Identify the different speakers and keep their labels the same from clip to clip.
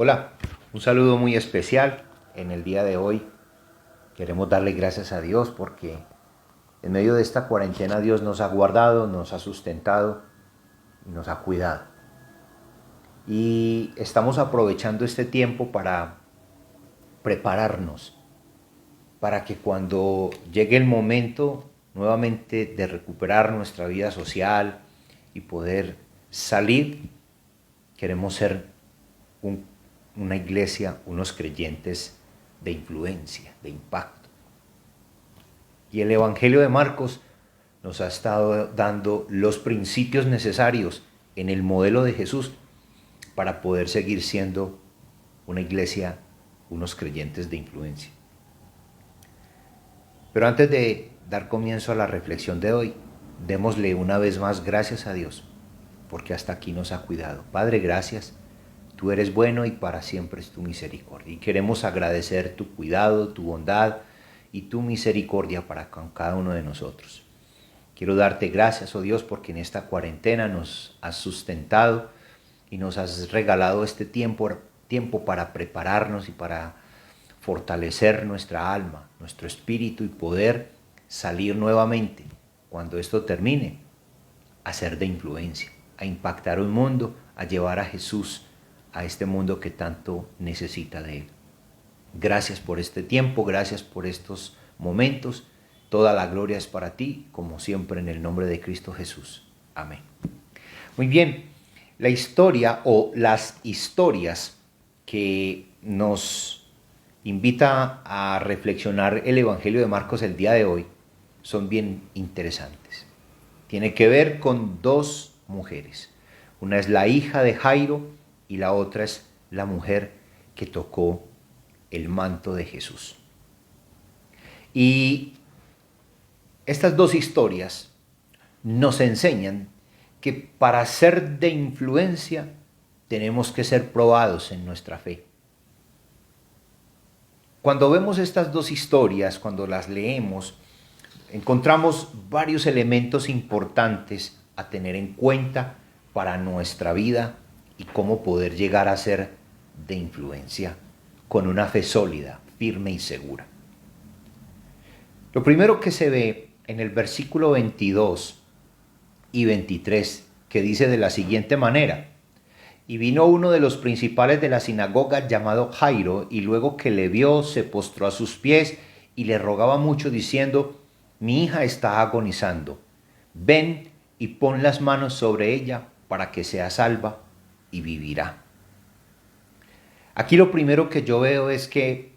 Speaker 1: Hola, un saludo muy especial. En el día de hoy queremos darle gracias a Dios porque en medio de esta cuarentena Dios nos ha guardado, nos ha sustentado y nos ha cuidado. Y estamos aprovechando este tiempo para prepararnos, para que cuando llegue el momento nuevamente de recuperar nuestra vida social y poder salir, queremos ser un una iglesia, unos creyentes de influencia, de impacto. Y el Evangelio de Marcos nos ha estado dando los principios necesarios en el modelo de Jesús para poder seguir siendo una iglesia, unos creyentes de influencia. Pero antes de dar comienzo a la reflexión de hoy, démosle una vez más gracias a Dios, porque hasta aquí nos ha cuidado. Padre, gracias. Tú eres bueno y para siempre es tu misericordia. Y queremos agradecer tu cuidado, tu bondad y tu misericordia para con cada uno de nosotros. Quiero darte gracias, oh Dios, porque en esta cuarentena nos has sustentado y nos has regalado este tiempo para prepararnos y para fortalecer nuestra alma, nuestro espíritu y poder salir nuevamente, cuando esto termine, a ser de influencia, a impactar un mundo, a llevar a Jesús a este mundo que tanto necesita de Él. Gracias por este tiempo, gracias por estos momentos. Toda la gloria es para ti, como siempre en el nombre de Cristo Jesús. Amén. Muy bien, la historia o las historias que nos invita a reflexionar el Evangelio de Marcos el día de hoy son bien interesantes. Tiene que ver con dos mujeres. Una es la hija de Jairo y la otra es la mujer que tocó el manto de Jesús. Y estas dos historias nos enseñan que para ser de influencia tenemos que ser probados en nuestra fe. Cuando vemos estas dos historias, cuando las leemos, encontramos varios elementos importantes a tener en cuenta para nuestra vida y cómo poder llegar a ser de influencia con una fe sólida, firme y segura. Lo primero que se ve en el versículo 22 y 23, que dice de la siguiente manera: y vino uno de los principales de la sinagoga llamado Jairo, y luego que le vio se postró a sus pies y le rogaba mucho diciendo: mi hija está agonizando, ven y pon las manos sobre ella para que sea salva y vivirá. Aquí lo primero que yo veo es que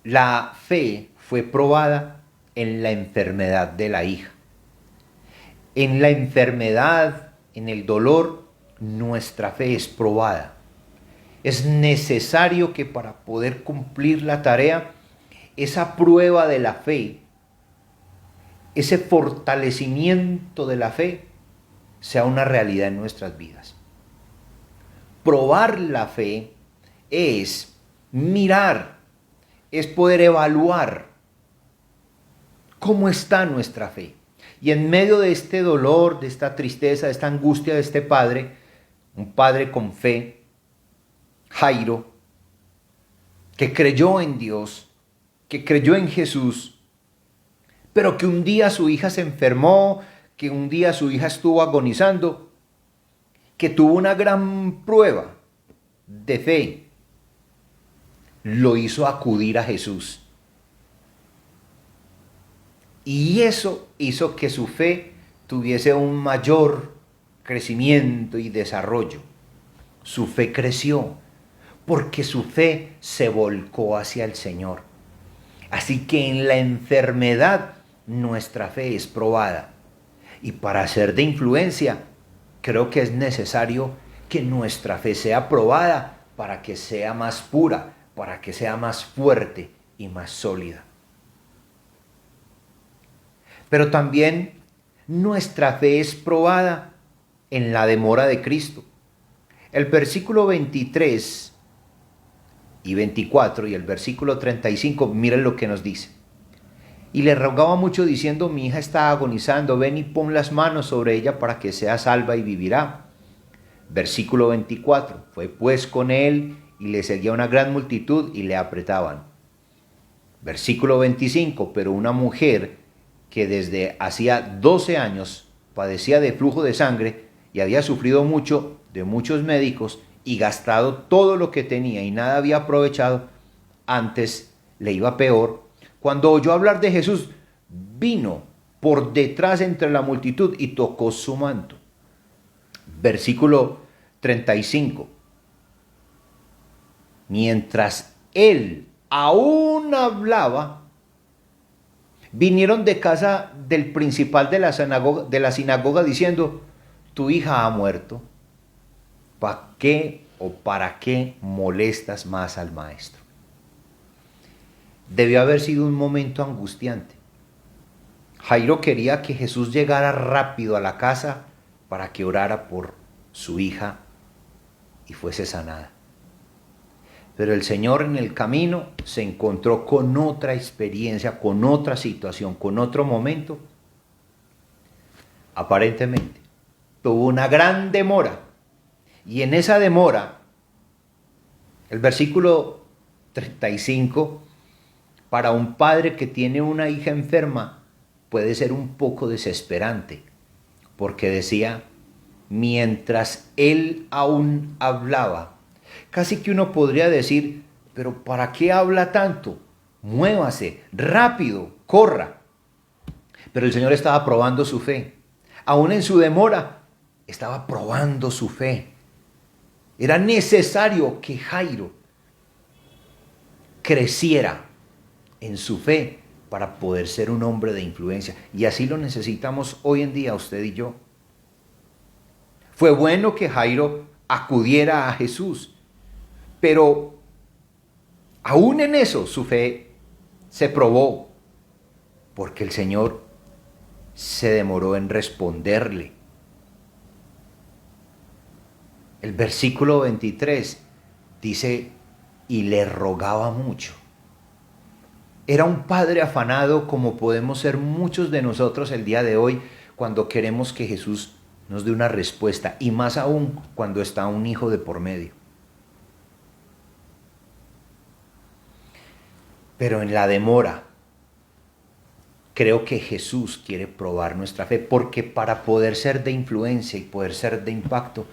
Speaker 1: la fe fue probada en la enfermedad de la hija. En la enfermedad, en el dolor, nuestra fe es probada. Es necesario que para poder cumplir la tarea, esa prueba de la fe, ese fortalecimiento de la fe, sea una realidad en nuestras vidas. Probar la fe es mirar, es poder evaluar cómo está nuestra fe. Y en medio de este dolor, de esta tristeza, de esta angustia de este padre, un padre con fe, Jairo, que creyó en Dios, que creyó en Jesús, pero que un día su hija se enfermó, que un día su hija estuvo agonizando, que tuvo una gran prueba de fe, lo hizo acudir a Jesús. Y eso hizo que su fe tuviese un mayor crecimiento y desarrollo. Su fe creció porque su fe se volcó hacia el Señor. Así que en la enfermedad nuestra fe es probada. Y para ser de influencia, creo que es necesario que nuestra fe sea probada para que sea más pura, para que sea más fuerte y más sólida. Pero también nuestra fe es probada en la demora de Cristo. El versículo 23 y 24 y el versículo 35, miren lo que nos dice. Y le rogaba mucho diciendo: mi hija está agonizando, ven y pon las manos sobre ella para que sea salva y vivirá. Versículo 24. Fue pues con él y le seguía una gran multitud y le apretaban. Versículo 25. Pero una mujer que desde hacía 12 años padecía de flujo de sangre y había sufrido mucho de muchos médicos y gastado todo lo que tenía y nada había aprovechado, antes le iba peor, cuando oyó hablar de Jesús, vino por detrás entre la multitud y tocó su manto. Versículo 35. Mientras él aún hablaba, vinieron de casa del principal de la sinagoga diciendo, tu hija ha muerto. ¿Para qué molestas más al maestro? Debió haber sido un momento angustiante. Jairo quería que Jesús llegara rápido a la casa para que orara por su hija y fuese sanada. Pero el Señor en el camino se encontró con otra experiencia, con otra situación, con otro momento. Aparentemente tuvo una gran demora. Y en esa demora, el versículo 35, para un padre que tiene una hija enferma, puede ser un poco desesperante, porque decía, mientras él aún hablaba, casi que uno podría decir, pero ¿para qué habla tanto? Muévase, rápido, corra. Pero el Señor estaba probando su fe. Aún en su demora, estaba probando su fe. Era necesario que Jairo creciera en su fe para poder ser un hombre de influencia. Y así lo necesitamos hoy en día usted y yo. Fue bueno que Jairo acudiera a Jesús, pero aún en eso su fe se probó, porque el Señor se demoró en responderle. El versículo 23 dice, y le rogaba mucho. Era un padre afanado como podemos ser muchos de nosotros el día de hoy cuando queremos que Jesús nos dé una respuesta, y más aún cuando está un hijo de por medio. Pero en la demora, creo que Jesús quiere probar nuestra fe, porque para poder ser de influencia y poder ser de impacto,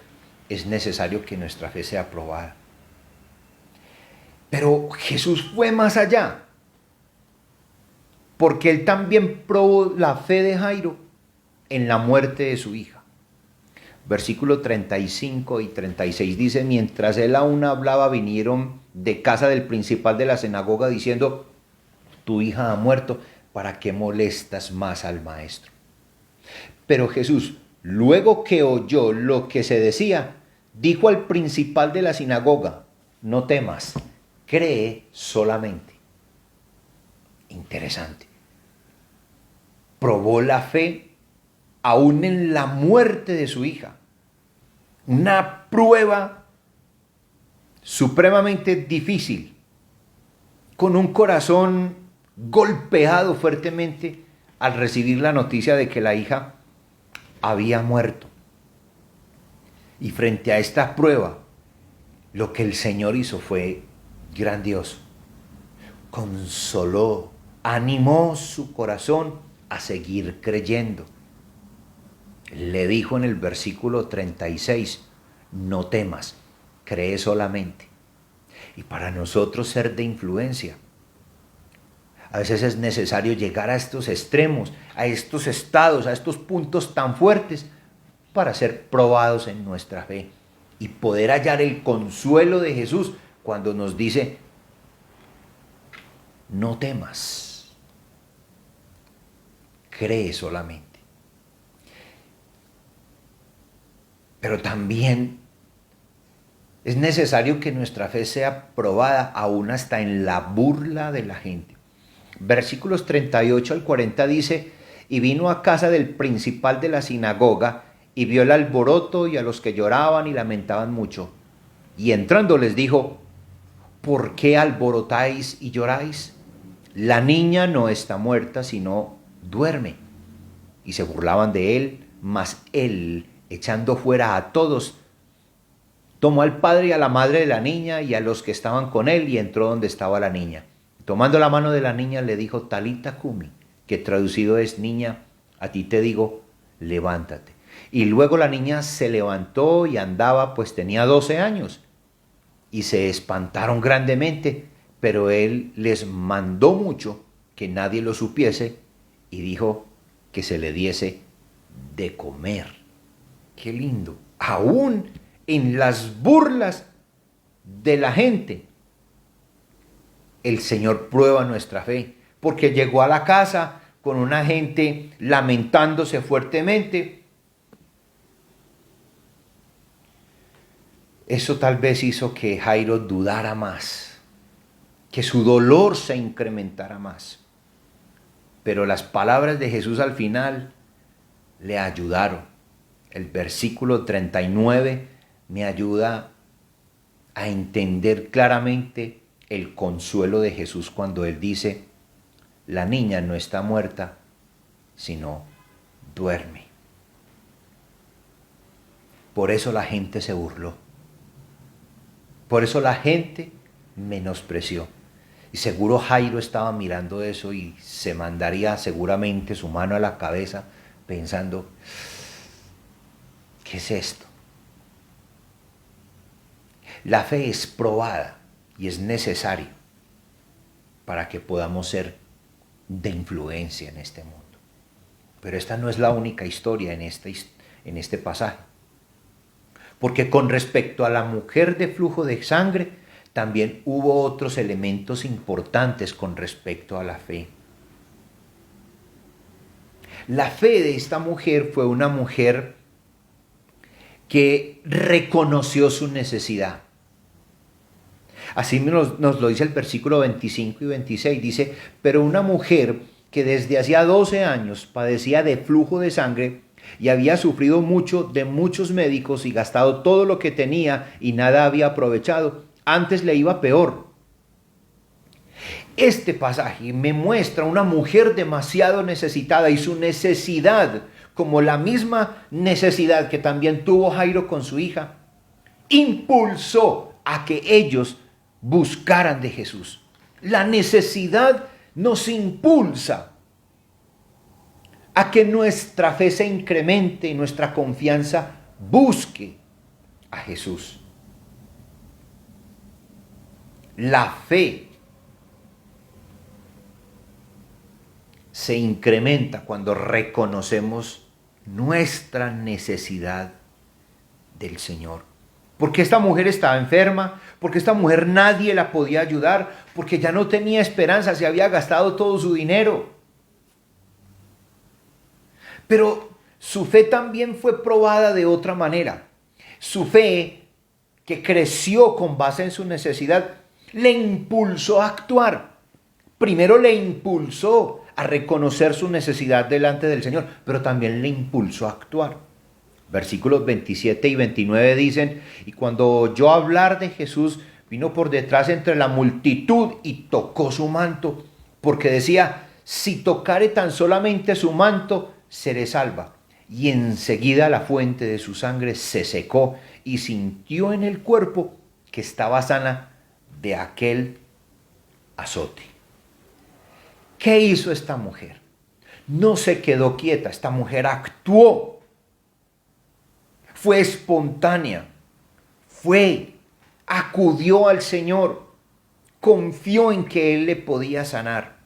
Speaker 1: es necesario que nuestra fe sea probada. Pero Jesús fue más allá, porque él también probó la fe de Jairo en la muerte de su hija. Versículos 35 y 36 dice, mientras él aún hablaba, vinieron de casa del principal de la sinagoga diciendo, tu hija ha muerto, ¿para qué molestas más al maestro? Pero Jesús, luego que oyó lo que se decía, dijo al principal de la sinagoga, no temas, cree solamente. Interesante. Probó la fe aún en la muerte de su hija. Una prueba supremamente difícil, con un corazón golpeado fuertemente al recibir la noticia de que la hija había muerto. Y frente a esta prueba, lo que el Señor hizo fue grandioso. Consoló, animó su corazón a seguir creyendo. Le dijo en el versículo 36, no temas, cree solamente. Y para nosotros ser de influencia, a veces es necesario llegar a estos extremos, a estos estados, a estos puntos tan fuertes para ser probados en nuestra fe y poder hallar el consuelo de Jesús cuando nos dice, no temas, cree solamente. Pero también es necesario que nuestra fe sea probada aún hasta en la burla de la gente. Versículos 38 al 40 dice, y vino a casa del principal de la sinagoga y vio el alboroto y a los que lloraban y lamentaban mucho. Y entrando les dijo, ¿por qué alborotáis y lloráis? La niña no está muerta, sino duerme. Y se burlaban de él, mas él, echando fuera a todos, Tomó al padre y a la madre de la niña y a los que estaban con él y entró donde estaba la niña. Tomando la mano de la niña le dijo, Talita Cumi, que traducido es, niña, a ti te digo, levántate. Y luego la niña se levantó y andaba, pues tenía 12 años. Y se espantaron grandemente, pero él les mandó mucho que nadie lo supiese y dijo que se le diese de comer. Qué lindo. Aún en las burlas de la gente, el Señor prueba nuestra fe, porque llegó a la casa con una gente lamentándose fuertemente. Eso tal vez hizo que Jairo dudara más, que su dolor se incrementara más. Pero las palabras de Jesús al final le ayudaron. El versículo 39 me ayuda a entender claramente el consuelo de Jesús cuando Él dice, la niña no está muerta, sino duerme. Por eso la gente se burló. Por eso la gente menospreció. Y seguro Jairo estaba mirando eso y se mandaría seguramente su mano a la cabeza pensando, ¿qué es esto? La fe es probada y es necesario para que podamos ser de influencia en este mundo. Pero esta no es la única historia en este pasaje. Porque con respecto a la mujer de flujo de sangre, también hubo otros elementos importantes con respecto a la fe. La fe de esta mujer fue una mujer que reconoció su necesidad. Así nos lo dice el versículo 25 y 26. Dice, pero una mujer que desde hacía 12 años padecía de flujo de sangre y había sufrido mucho de muchos médicos y gastado todo lo que tenía y nada había aprovechado, antes le iba peor. Este pasaje me muestra una mujer demasiado necesitada y su necesidad, como la misma necesidad que también tuvo Jairo con su hija, impulsó a que ellos buscaran de Jesús. La necesidad nos impulsa a que nuestra fe se incremente y nuestra confianza busque a Jesús. La fe se incrementa cuando reconocemos nuestra necesidad del Señor. Porque esta mujer estaba enferma, porque esta mujer nadie la podía ayudar, porque ya no tenía esperanza, se había gastado todo su dinero. Pero su fe también fue probada de otra manera. Su fe, que creció con base en su necesidad, le impulsó a actuar. Primero le impulsó a reconocer su necesidad delante del Señor, pero también le impulsó a actuar. Versículos 27 y 29 dicen, y cuando oyó hablar de Jesús, vino por detrás entre la multitud y tocó su manto, porque decía, si tocare tan solamente su manto, seré salva. Y enseguida la fuente de su sangre se secó y sintió en el cuerpo que estaba sana de aquel azote. ¿Qué hizo esta mujer? No se quedó quieta, esta mujer actuó. Fue espontánea, acudió al Señor, confió en que Él le podía sanar.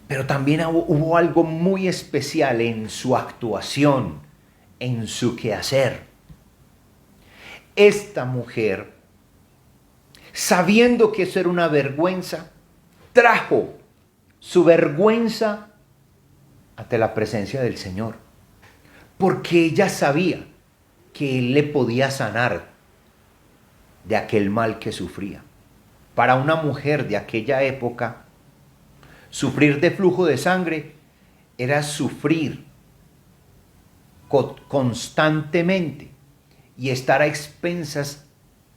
Speaker 1: Pero también hubo algo muy especial en su actuación, en su quehacer. Esta mujer, sabiendo que eso era una vergüenza, trajo su vergüenza ante la presencia del Señor. Porque ella sabía que Él le podía sanar de aquel mal que sufría. Para una mujer de aquella época, sufrir de flujo de sangre era sufrir constantemente y estar a expensas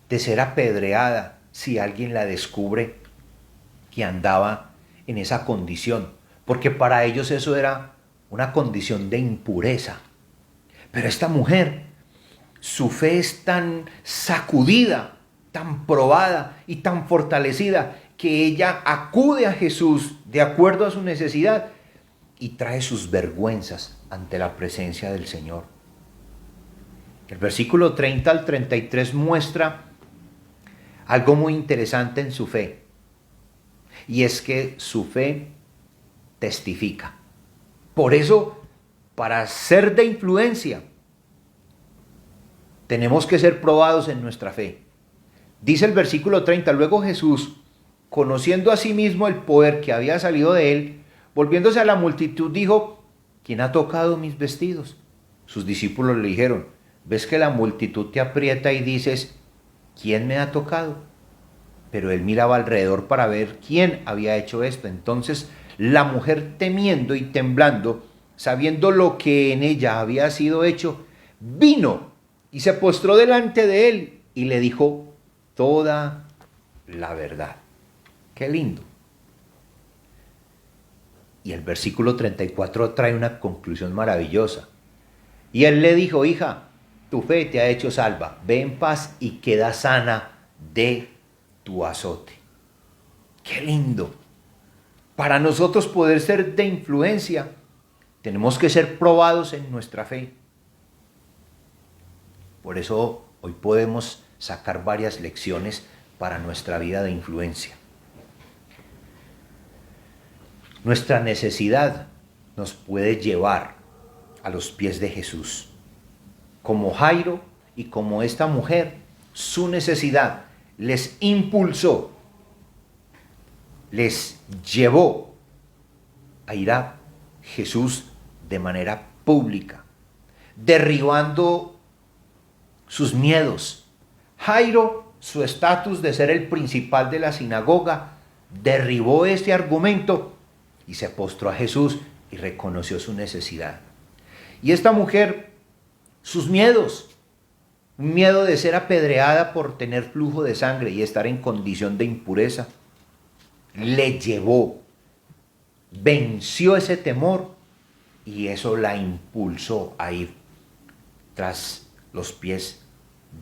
Speaker 1: de ser apedreada si alguien la descubre que andaba en esa condición. Porque para ellos eso era una condición de impureza. Pero esta mujer, su fe es tan sacudida, tan probada y tan fortalecida que ella acude a Jesús de acuerdo a su necesidad y trae sus vergüenzas ante la presencia del Señor. El versículo 30 al 33 muestra algo muy interesante en su fe, y es que su fe testifica. Por eso, para ser de influencia, tenemos que ser probados en nuestra fe. Dice el versículo 30, luego Jesús, conociendo a sí mismo el poder que había salido de él, volviéndose a la multitud, dijo, ¿quién ha tocado mis vestidos? Sus discípulos le dijeron, ¿ves que la multitud te aprieta y dices, ¿quién me ha tocado? Pero él miraba alrededor para ver quién había hecho esto. Entonces la mujer, temiendo y temblando, sabiendo lo que en ella había sido hecho, vino y se postró delante de él y le dijo toda la verdad. Qué lindo. Y el versículo 34 trae una conclusión maravillosa. Y él le dijo, hija, tu fe te ha hecho salva, ve en paz y queda sana de tu azote. Qué lindo. Para nosotros poder ser de influencia, tenemos que ser probados en nuestra fe. Por eso hoy podemos sacar varias lecciones para nuestra vida de influencia. Nuestra necesidad nos puede llevar a los pies de Jesús. Como Jairo y como esta mujer, su necesidad les impulsó, les llevó a ir a Jesús de manera pública, derribando sus miedos. Jairo, su estatus de ser el principal de la sinagoga, derribó este argumento y se postró a Jesús y reconoció su necesidad. Y esta mujer, sus miedos, un miedo de ser apedreada por tener flujo de sangre y estar en condición de impureza, le llevó, venció ese temor y eso la impulsó a ir tras los pies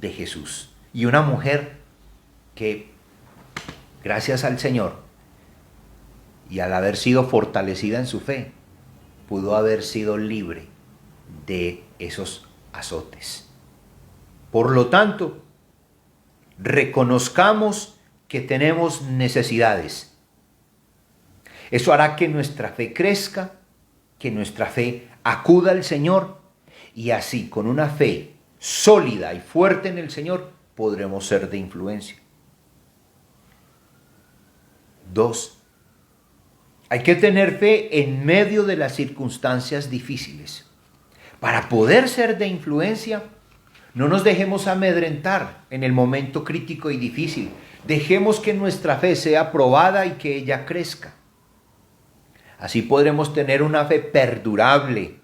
Speaker 1: de Jesús. Y una mujer que, gracias al Señor y al haber sido fortalecida en su fe, pudo haber sido libre de esos azotes. Por lo tanto, reconozcamos que tenemos necesidades. Eso hará que nuestra fe crezca, que nuestra fe acuda al Señor y así, con una fe sólida y fuerte en el Señor, podremos ser de influencia. 2. Hay que tener fe en medio de las circunstancias difíciles. Para poder ser de influencia, no nos dejemos amedrentar en el momento crítico y difícil. Dejemos que nuestra fe sea probada y que ella crezca. Así podremos tener una fe perdurable.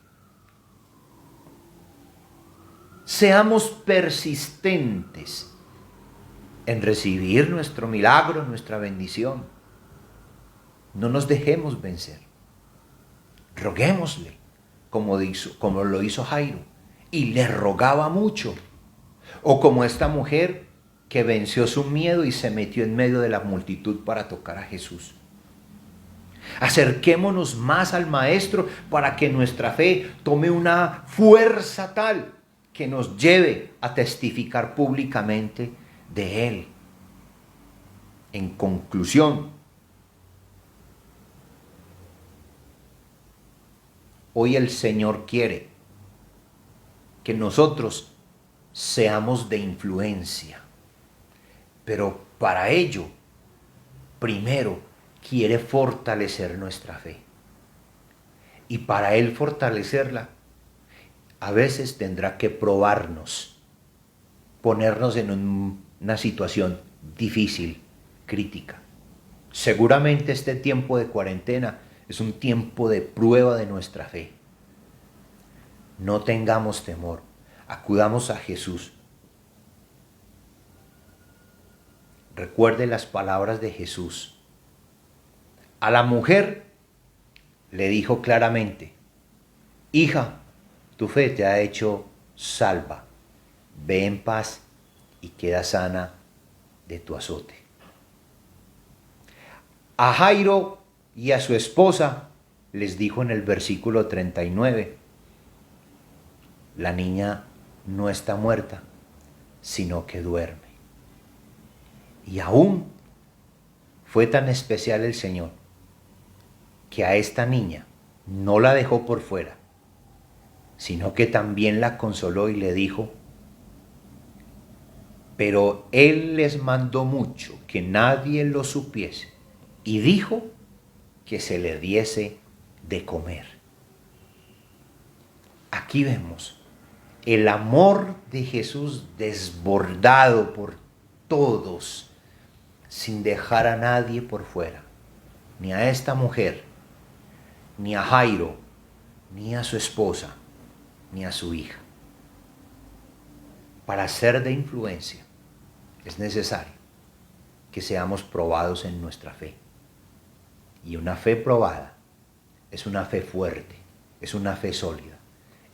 Speaker 1: Seamos persistentes en recibir nuestro milagro, nuestra bendición. No nos dejemos vencer. Roguémosle, como lo hizo Jairo, y le rogaba mucho. O como esta mujer que venció su miedo y se metió en medio de la multitud para tocar a Jesús. Acerquémonos más al Maestro para que nuestra fe tome una fuerza tal que nos lleve a testificar públicamente de Él. En conclusión, hoy el Señor quiere que nosotros seamos de influencia, pero para ello, primero, quiere fortalecer nuestra fe. Y para Él fortalecerla, a veces tendrá que probarnos, ponernos en una situación difícil, crítica. Seguramente este tiempo de cuarentena es un tiempo de prueba de nuestra fe. No tengamos temor, acudamos a Jesús. Recuerde las palabras de Jesús. A la mujer le dijo claramente, hija, tu fe te ha hecho salva, ve en paz y queda sana de tu azote. A Jairo y a su esposa les dijo en el versículo 39, la niña no está muerta, sino que duerme. Y aún fue tan especial el Señor que a esta niña no la dejó por fuera, sino que también la consoló y le dijo, pero Él les mandó mucho que nadie lo supiese y dijo que se le diese de comer. Aquí vemos el amor de Jesús desbordado por todos, sin dejar a nadie por fuera, ni a esta mujer, ni a Jairo, ni a su esposa, ni a su hija. Para ser de influencia es necesario que seamos probados en nuestra fe. Y una fe probada es una fe fuerte, es una fe sólida,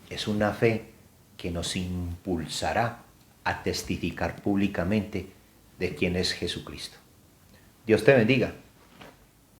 Speaker 1: es una fe que nos impulsará a testificar públicamente de quién es Jesucristo. Dios te bendiga.